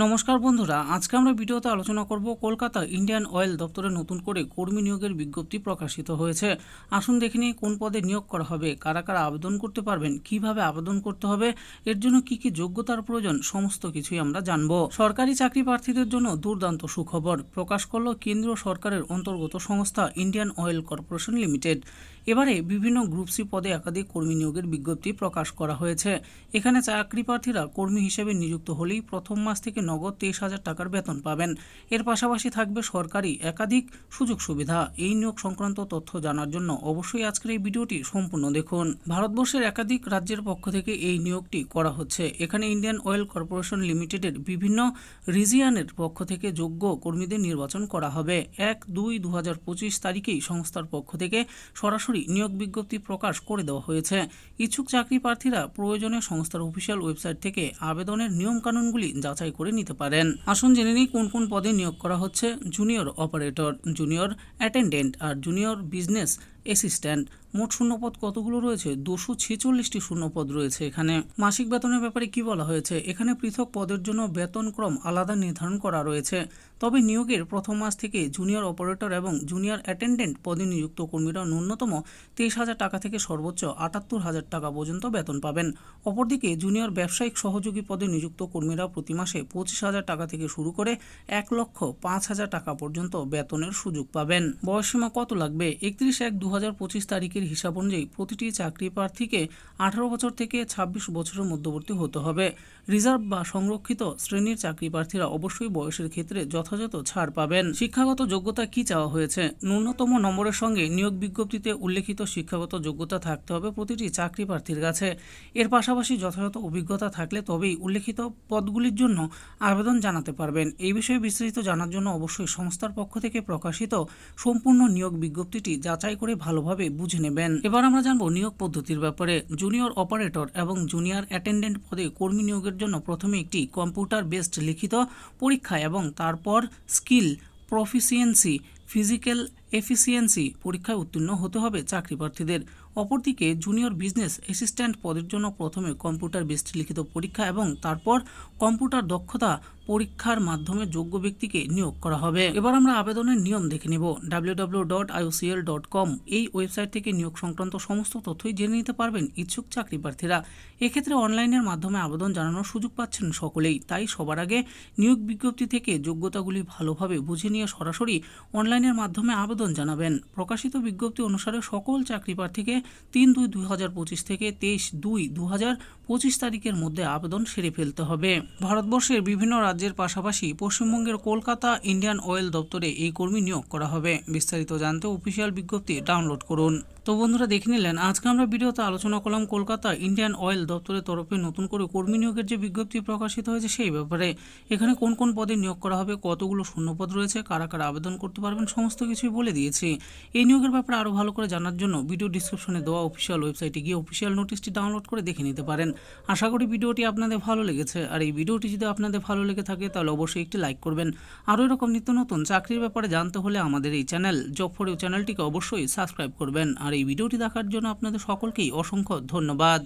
নমস্কার বন্ধুরা, আজকে আমরা ভিডিওতে আলোচনা করব কলকাতা ইন্ডিয়ান অয়েল দপ্তরে নতুন করে কর্মী নিয়োগের বিজ্ঞপ্তি প্রকাশিত হয়েছে। আসুন দেখে নিই কোন পদে নিয়োগ করা হবে, কারা কারা আবেদন করতে পারবেন, কিভাবে আবেদন করতে হবে, এর জন্য কি কি যোগ্যতার প্রয়োজন, সমস্ত কিছুই আমরা জানবো। সরকারি চাকরি প্রার্থীদের জন্য দুর্দান্ত সুখবর প্রকাশ করল কেন্দ্রীয় সরকারের অন্তর্গত সংস্থা ইন্ডিয়ান অয়েল কর্পোরেশন লিমিটেড। এবারে বিভিন্ন গ্রুপ সি পদে একাধিক কর্মী নিয়োগের বিজ্ঞপ্তি প্রকাশ করা হয়েছে। এখানে চাকরি প্রার্থীরা কর্মী হিসেবে নিযুক্ত হলেই প্রথম মাস থেকে নগদ 23,000 টাকার বেতন পাবেন। এর পাশাপাশি থাকবে সরকারি একাধিক সুযোগ সুবিধা। এই নিয়োগ সংক্রান্ত তথ্য জানার জন্য অবশ্যই আজকের এই ভিডিওটি সম্পূর্ণ দেখুন। ভারতবর্ষের একাধিক রাজ্যের পক্ষ থেকে এই নিয়োগটি করা হচ্ছে। এখানে ইন্ডিয়ান অয়েল কর্পোরেশন লিমিটেডের বিভিন্ন রিজিয়নের পক্ষ থেকে যোগ্য কর্মীদের নির্বাচন করা হবে। 1-2-2025 তারিখেই সংস্থার পক্ষ থেকে সরাসরি নিয়োগ বিজ্ঞপ্তি প্রকাশ করে দেওয়া হয়েছে। ইচ্ছুক চাকরি প্রার্থীরা প্রয়োজনে সংস্থার অফিসিয়াল ওয়েবসাইট থেকে আবেদনের নিয়মকানুনগুলি যাচাই করে নিতে পারেন। আসুন জেনে নিই কোন কোন পদে নিয়োগ করা হচ্ছে। জুনিয়র অপারেটর, জুনিয়র অ্যাটেন্ডেন্ট আর জুনিয়র বিজনেস অ্যাসিস্ট্যান্ট। মোট শূন্যপদ কতগুলো রয়েছে? 246টি শূন্যপদ রয়েছে। এখানে মাসিক বেতনের ব্যাপারে কি বলা হয়েছে? এখানে পৃথক পদের জন্য বেতনক্রম আলাদা নির্ধারণ করা রয়েছে। তবে নিয়োগের প্রথম মাস থেকে জুনিয়র অপারেটর এবং জুনিয়র অ্যাটেন্ডেন্ট পদে নিযুক্ত কর্মীরা ন্যূনতম 23,000 টাকা থেকে সর্বোচ্চ 78,000 টাকা পর্যন্ত বেতন পাবেন। অপরদিকে জুনিয়র ব্যবসায়িক সহযোগী পদে নিযুক্ত কর্মীরা প্রতি মাসে 25,000 টাকা থেকে শুরু করে 1,05,000 টাকা পর্যন্ত বেতনের সুযোগ পাবেন। বয়সসীমা কত লাগবে? 31/1/2025 তারিখের হিসাব অনুযায়ী প্রতিটি চাকরি প্রার্থীকে 18 বছর থেকে 26 বছরের মধ্যবর্তী হতে হবে। রিজার্ভ বা সংরক্ষিত শ্রেণীর চাকরি প্রার্থীরা অবশ্যই বয়সের ক্ষেত্রে যথাযথ ছাড় পাবেন। শিক্ষাগত যোগ্যতা কি চাওয়া হয়েছে? ন্যূনতম নম্বরের সঙ্গে নিয়োগ বিজ্ঞপ্তিতে উল্লেখিত শিক্ষাগত যোগ্যতা থাকতে হবে প্রতিটি চাকরি প্রার্থীর কাছে। এর পাশাপাশি যথাযথ অভিজ্ঞতা থাকলে তবেই উল্লেখিত পদগুলির জন্য আবেদন জানাতে পারবেন। এই বিষয়ে বিস্তারিত জানার জন্য অবশ্যই সংস্থার পক্ষ থেকে প্রকাশিত সম্পূর্ণ নিয়োগ বিজ্ঞপ্তিটি যাচাই করে ভালোভাবে বুঝে নেবেন। এবার আমরা জানবো নিয়োগ পদ্ধতির ব্যাপারে। জুনিয়র অপারেটর এবং জুনিয়র অ্যাটেন্ডেন্ট পদে কর্মী নিয়োগের জন্য প্রথমে একটি কম্পিউটার বেসড লিখিত পরীক্ষা এবং তারপর স্কিল, প্রফিসিয়েন্সি, ফিজিক্যাল এফিসিয়েন্সি পরীক্ষায় উত্তীর্ণ হতে হবে চাকরি প্রার্থীদের। অপরদিকে জুনিয়র বিজনেস অ্যাসিস্ট্যান্ট পদের জন্য প্রথমে কম্পিউটার বেসড লিখিত পরীক্ষা এবং তারপর কম্পিউটার দক্ষতা পরীক্ষার মাধ্যমে যোগ্য ব্যক্তিকে নিয়োগ করা হবে। এবার আমরা আবেদনের নিয়ম দেখে নিব। www.iocl.com এই ওয়েবসাইট থেকে নিয়োগ সংক্রান্ত সমস্ত তথ্যই জেনে নিতে পারবেন ইচ্ছুক চাকরি প্রার্থীরা। এক্ষেত্রে অনলাইনের মাধ্যমে আবেদন জানানোর সুযোগ পাচ্ছেন সকলেই। তাই সবার আগে নিয়োগ বিজ্ঞপ্তি থেকে যোগ্যতাগুলি ভালোভাবে বুঝে নিয়ে সরাসরি অনলাইনের মাধ্যমে আবেদন জানাবেন। প্রকাশিত বিজ্ঞপ্তি অনুসারে সকল চাকরি প্রার্থীকে 3-2-2025 থেকে 23-2-2025 তারিখের মধ্যে আবেদন সেরে ফেলতে হবে। ভারতবর্ষের বিভিন্ন রাজ্যের পাশাপাশি পশ্চিমবঙ্গের কলকাতা ইন্ডিয়ান অয়েল দপ্তরে এই কর্মী নিয়োগ করা হবে। বিস্তারিত জানতে অফিসিয়াল বিজ্ঞপ্তি ডাউনলোড করুন। তো বন্ধুরা দেখে নিলেন, আজকে আমরা ভিডিওতে আলোচনা করলাম কলকাতা ইন্ডিয়ান অয়েল দপ্তরের তরফে নতুন করে কর্মী নিয়োগের যে বিজ্ঞপ্তি প্রকাশিত হয়েছে সেই ব্যাপারে। এখানে কোন কোন পদে নিয়োগ করা হবে, কতগুলো শূন্যপদ রয়েছে, কারা কারা আবেদন করতে পারবেন, সমস্ত কিছুই বলে দিয়েছি। এই নিয়োগের ব্যাপারে আরও ভালো করে জানার জন্য ভিডিও ডিসক্রিপশনে দেওয়া অফিসিয়াল ওয়েবসাইটে গিয়ে অফিসিয়াল নোটিশটি ডাউনলোড করে দেখে নিতে পারেন। আশা করি ভিডিওটি আপনাদের ভালো লেগেছে। আর এই ভিডিওটি যদি আপনাদের ভালো লেগে থাকে তাহলে অবশ্যই একটি লাইক করবেন। আরও এরকম নিত্য নতুন চাকরির ব্যাপারে জানতে হলে আমাদের এই চ্যানেল জব ফর ইউ চ্যানেলটিকে অবশ্যই সাবস্ক্রাইব করবেন। আর এই ভিডিওটি দেখার জন্য আপনাদের সকলকেই অসংখ্য ধন্যবাদ।